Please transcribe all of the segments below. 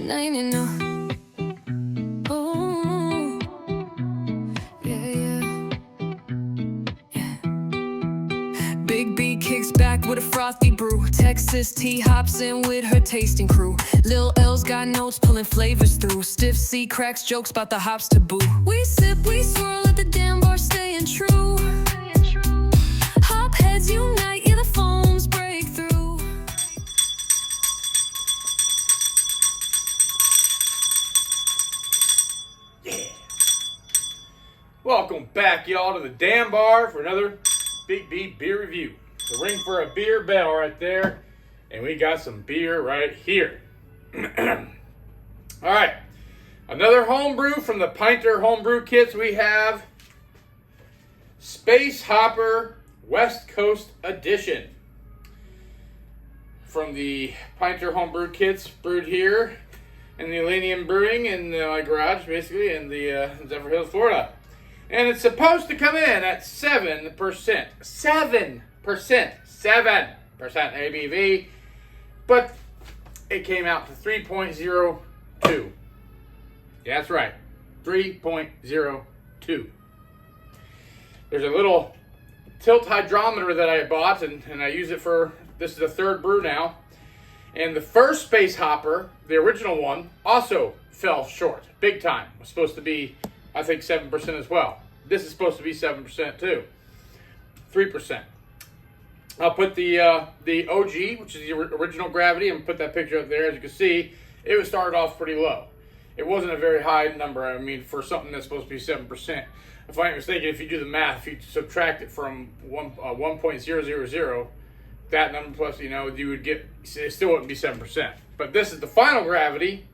Now you know. Ooh. Yeah. Big B kicks back with a frothy brew. Texas tea hops in with her tasting crew. Lil L's got notes pulling flavors through. Stiff C cracks jokes about the hops taboo. We sip, we swirl at the damn bar, staying true. Hop heads unite, yeah, the foams break through. Yeah. Welcome back, y'all, to the damn bar for another Big B beer review. The ring for a beer bell right there, and we got some beer right here. All right, another homebrew from the Pinter homebrew kits. We have Space Hopper West Coast Edition from the Pinter homebrew kits, brewed here in the Alanean Brewing in my garage, basically, in the Zephyr Hills, Florida. And it's supposed to come in at 7%. 7% ABV. But it came out to 3.02. Yeah, that's right. 3.02. There's a little tilt hydrometer that I bought, and I use it for, this is the third brew now. And the first Space Hopper, the original one, also fell short. Big time. It was supposed to be, I think, 7% as well. This is supposed to be 7% too. 3%. I'll put the OG, which is the original gravity, and put that picture up there. As you can see, it was started off pretty low. It wasn't a very high number, I mean, for something that's supposed to be 7%. If I'm not mistaken, if you do the math, if you subtract it from 1.000, that number plus, you know, you would get, it still wouldn't be 7%. But this is the final gravity.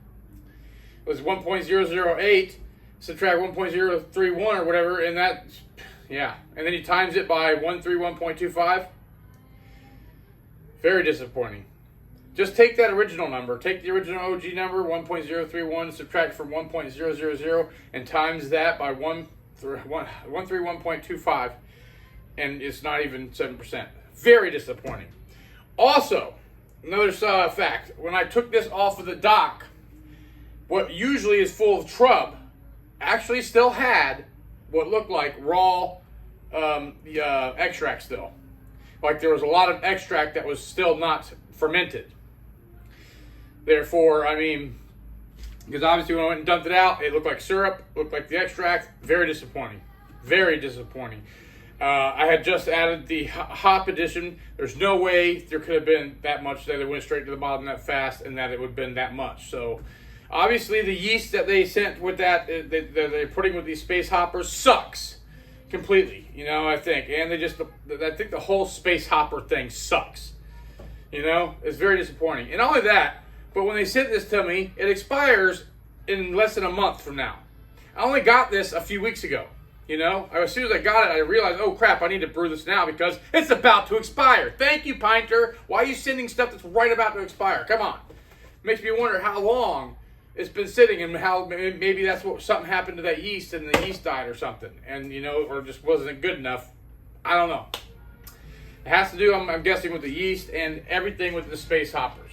It was 1.008, subtract 1.031 or whatever, and that, yeah. And then you times it by 131.25. Very disappointing. Just take that original number, take the original OG number, 1.031, subtract from 1.000, and times that by 131.25, and it's not even 7%. Very disappointing. Also, another fact, when I took this off of the dock, what usually is full of trub actually still had what looked like raw extract still. Like there was a lot of extract that was still not fermented. Therefore, I mean, because obviously when I went and dumped it out, it looked like syrup, looked like the extract. Very disappointing. Very disappointing. I had just added the hop addition. There's no way there could have been that much that it went straight to the bottom that fast and that it would have been that much. So obviously the yeast that they sent with that, they're putting with these Space Hoppers sucks completely, you know, I think. And I think the whole Space Hopper thing sucks. You know, it's very disappointing. And not only that, but when they sent this to me, it expires in less than a month from now. I only got this a few weeks ago. You know, as soon as I got it, I realized, oh crap, I need to brew this now because it's about to expire. Thank you, Pinter. Why are you sending stuff that's right about to expire? Come on. Makes me wonder how long it's been sitting and how maybe that's what something happened to that yeast and the yeast died or something. And, you know, or just wasn't good enough. I don't know. It has to do, I'm guessing, with the yeast and everything with the Space Hoppers.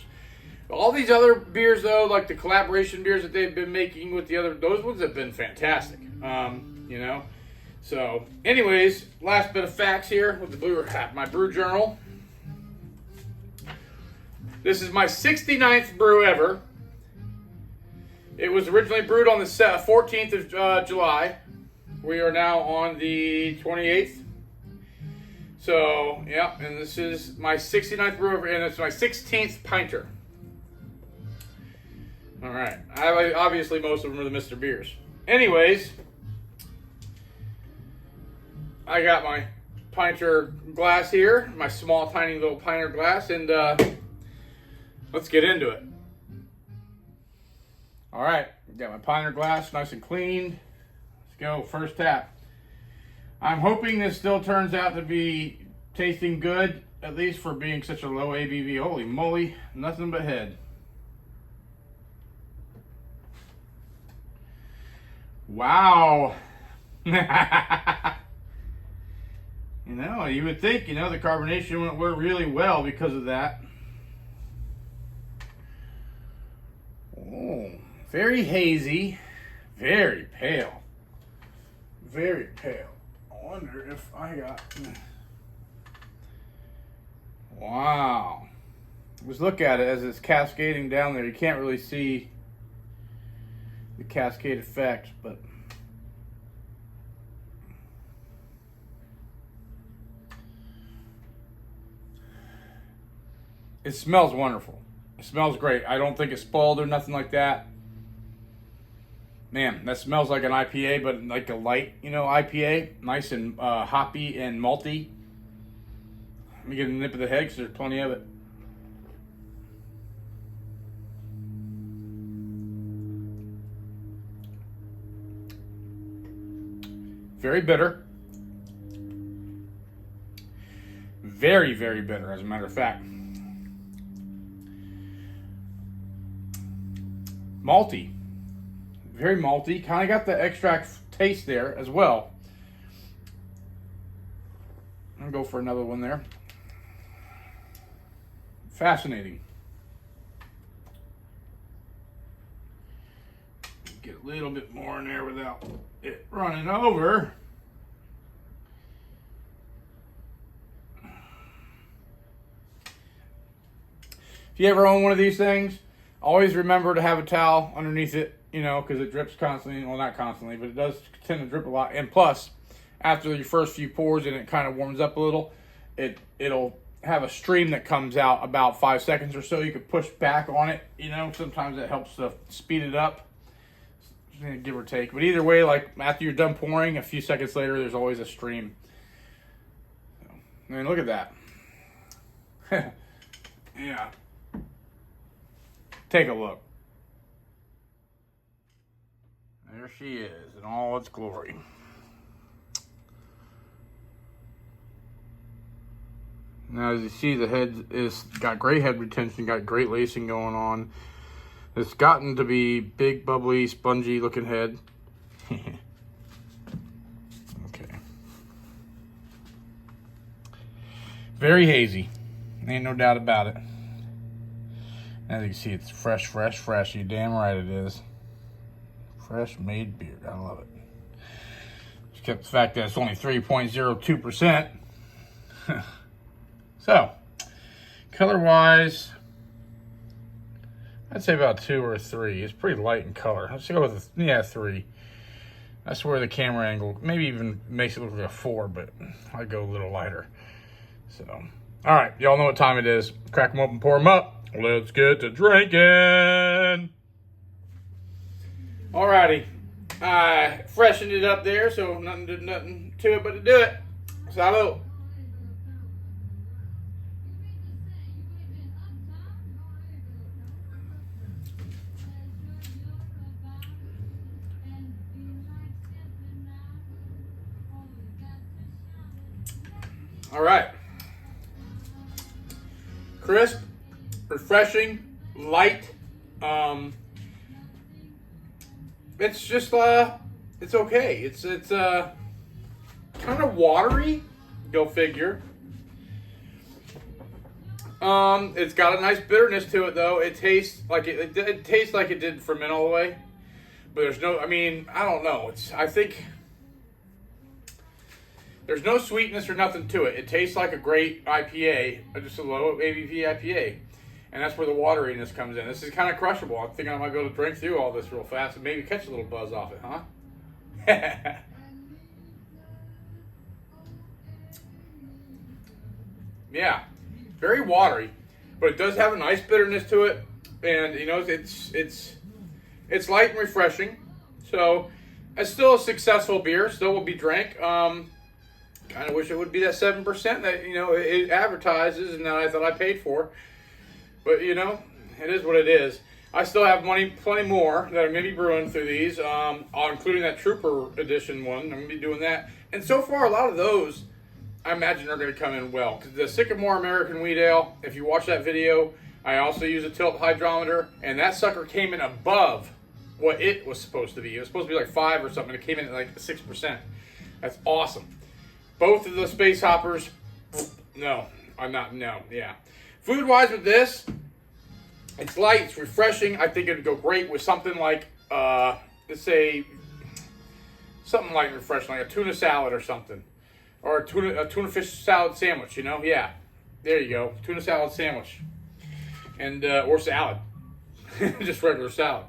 All these other beers, though, like the collaboration beers that they've been making with the other, those ones have been fantastic. You know. So, anyways, last bit of facts here with the my brew journal. This is my 69th brew ever. It was originally brewed on the 14th of July. We are now on the 28th. So, yeah, and this is my 69th brew ever, and it's my 16th Pinter. All right. Obviously, most of them are the Mr. Beers. Anyways, I got my Pinter glass here, my small, tiny little Pinter glass, and let's get into it. All right, got my Pinter glass nice and clean. Let's go, first tap. I'm hoping this still turns out to be tasting good, at least for being such a low ABV. Holy moly, nothing but head. Wow. You know, you would think, you know, the carbonation went really well because of that. Oh, very hazy, very pale. Very pale. I wonder if I got... Wow. Just look at it as it's cascading down there. You can't really see the cascade effect, but it smells wonderful. It smells great. I don't think it's spoiled or nothing like that. Man, that smells like an IPA, but like a light, IPA. Nice and hoppy and malty. Let me get a nip of the head because there's plenty of it. Very bitter. Very, very bitter, as a matter of fact. Malty. Very malty. Kind of got the extract taste there as well. I'll go for another one there. Fascinating. Get a little bit more in there without it running over. If you ever own one of these things, always remember to have a towel underneath it, because it drips constantly. Well, not constantly, but it does tend to drip a lot. And plus, after your first few pours and it kind of warms up a little, it'll have a stream that comes out about 5 seconds or so. You could push back on it, sometimes it helps to speed it up, give or take. But either way, like after you're done pouring, a few seconds later, there's always a stream. So, I mean, look at that. Yeah. Take a look. There she is in all its glory. Now, as you see, the head is got great head retention, got great lacing going on. It's gotten to be big, bubbly, spongy looking head. Okay. Very hazy. Ain't no doubt about it. As you can see, it's fresh, fresh, fresh. You damn right it is. Fresh made beer. I love it. Except the fact that it's only 3.02%. So, color-wise, I'd say about 2 or 3. It's pretty light in color. Let's go with 3. That's where the camera angle maybe even makes it look like a 4, but I'd go a little lighter. So, all right, y'all know what time it is. Crack them open, pour them up. Let's get to drinking. Alrighty, I freshened it up there, so nothing to it but to do it. Salud. All right. Crisp, refreshing, light. It's just it's okay. It's kind of watery. Go figure. It's got a nice bitterness to it though. It tastes like it tastes like it did ferment all the way. But there's no, I don't know. I think there's no sweetness or nothing to it. It tastes like a great IPA, just a low ABV IPA. And that's where the wateriness comes in. This is kind of crushable. I'm thinking I might be able to drink through all this real fast and maybe catch a little buzz off it, huh? Yeah, very watery, but it does have a nice bitterness to it, and it's light and refreshing. So it's still a successful beer. Still will be drank. Kind of wish it would be that 7% that it advertises and that I thought I paid for. But it is what it is. I still have plenty more that I'm going to be brewing through these, including that Trooper Edition one. I'm going to be doing that. And so far, a lot of those, I imagine, are going to come in well. The Sycamore American Wheat Ale, if you watch that video, I also use a tilt hydrometer, and that sucker came in above what it was supposed to be. It was supposed to be like 5 or something. It came in at like 6%. That's awesome. Both of the Space Hoppers, no. Yeah. Food-wise with this, It's light, it's refreshing. I think it would go great with something like, let's say, something light and refreshing, like a tuna salad or something. Or a tuna fish salad sandwich, you know? Yeah, there you go. Tuna salad sandwich. And, or salad. Just regular salad.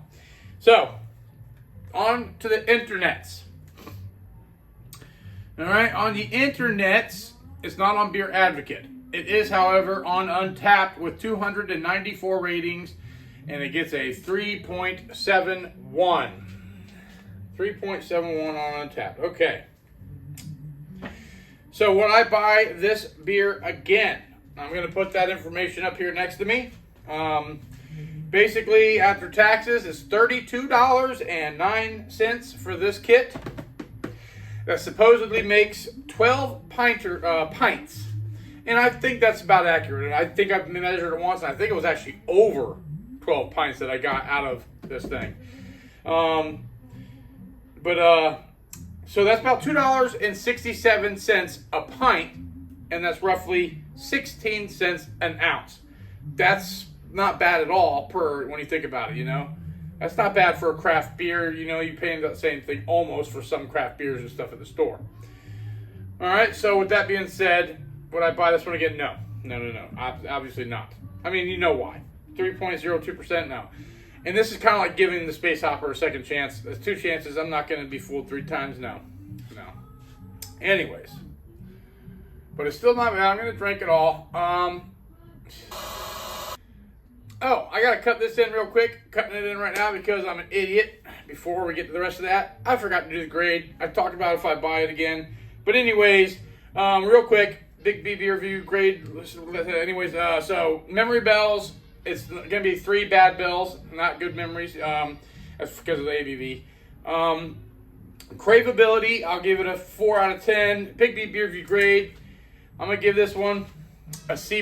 So, on to the internets. All right, on the internets, it's not on Beer Advocate. It is, however, on Untappd with 294 ratings, and it gets a 3.71. 3.71 on Untappd. Okay. So when I buy this beer again, I'm going to put that information up here next to me. Basically, after taxes, it's $32.09 for this kit. That supposedly makes 12 pints. And I think that's about accurate. And I think I've measured it once, and I think it was actually over 12 pints that I got out of this thing. So that's about $2.67 a pint, and that's roughly 16 cents an ounce. That's not bad at all when you think about it, you know. That's not bad for a craft beer. You know, you pay the same thing almost for some craft beers and stuff at the store. All right, so with that being said, would I buy this one again? No. Obviously not. I mean, you know why. 3.02%, no. And this is kind of like giving the Space Hopper a second chance. There's 2 chances. I'm not going to be fooled 3 times. No. Anyways. But it's still not bad. I'm going to drink it all. Oh, I got to cut this in real quick. Cutting it in right now because I'm an idiot. Before we get to the rest of that, I forgot to do the grade. I talked about if I buy it again. But anyways, real quick, Big B beer review grade. Anyways, so memory bells. It's going to be 3 bad bells, not good memories. That's because of the ABV. Craveability, I'll give it a 4 out of 10. Big B beer review grade, I'm going to give this one a C-.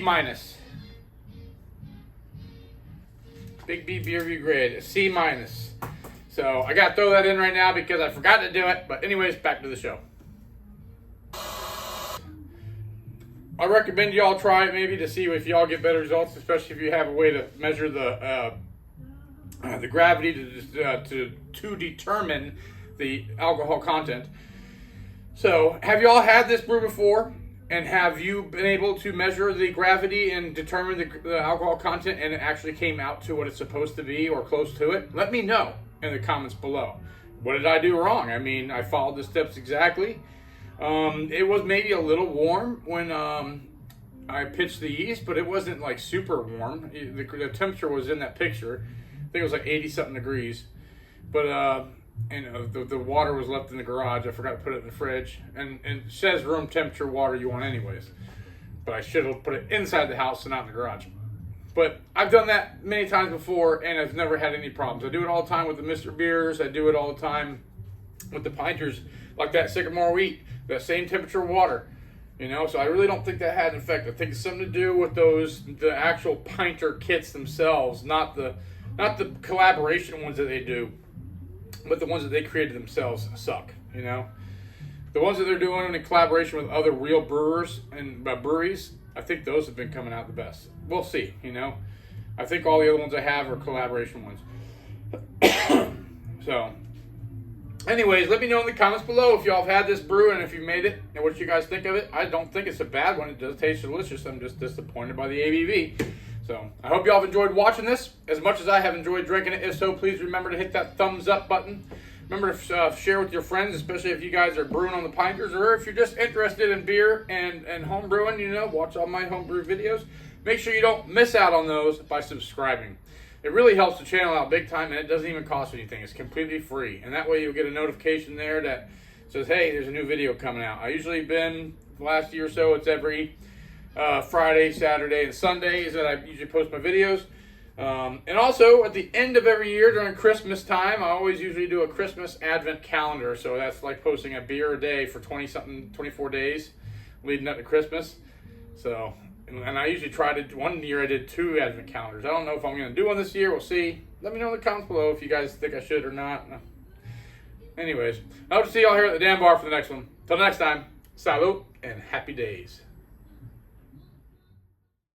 Big B beer review grade, a C-. So I got to throw that in right now because I forgot to do it. But anyways, back to the show. I recommend y'all try it maybe to see if y'all get better results, especially if you have a way to measure the gravity to determine the alcohol content. So, have y'all had this brew before? And have you been able to measure the gravity and determine the alcohol content and it actually came out to what it's supposed to be or close to it? Let me know in the comments below. What did I do wrong? I mean, I followed the steps exactly. It was maybe a little warm when I pitched the yeast, but it wasn't like super warm. The temperature was in that picture. I think it was like 80 something degrees. But the water was left in the garage. I forgot to put it in the fridge. And it says room temperature water you want anyways. But I should have put it inside the house and not in the garage. But I've done that many times before and I've never had any problems. I do it all the time with the Mr. Beers. I do it all the time with the Pinters, like that Sycamore wheat, that same temperature water. You know, so I really don't think that had an effect. I think it's something to do with the actual Pinter kits themselves, not the collaboration ones that they do, but the ones that they created themselves suck, you know. The ones that they're doing in collaboration with other real brewers and breweries, I think those have been coming out the best. We'll see, you know. I think all the other ones I have are collaboration ones. So, anyways, let me know in the comments below if y'all have had this brew and if you made it and what you guys think of it. I don't think it's a bad one. It does taste delicious. I'm just disappointed by the ABV. So, I hope y'all have enjoyed watching this as much as I have enjoyed drinking it. If so, please remember to hit that thumbs up button. Remember to share with your friends, especially if you guys are brewing on the Pinters or if you're just interested in beer and home brewing, you know, watch all my homebrew videos. Make sure you don't miss out on those by subscribing. It really helps the channel out big time, and it doesn't even cost anything. It's completely free. And that way you'll get a notification there that says, hey, there's a new video coming out. I usually been, the last year or so, it's every Friday, Saturday, and Sundays that I usually post my videos. And also, at the end of every year during Christmas time, I always usually do a Christmas Advent calendar. So that's like posting a beer a day for 24 days leading up to Christmas. So, and I usually try to, one year I did 2 Advent calendars. I don't know if I'm going to do one this year. We'll see. Let me know in the comments below if you guys think I should or not. Anyways, I hope to see y'all here at the Dan Bar for the next one. Till next time, salute and happy days.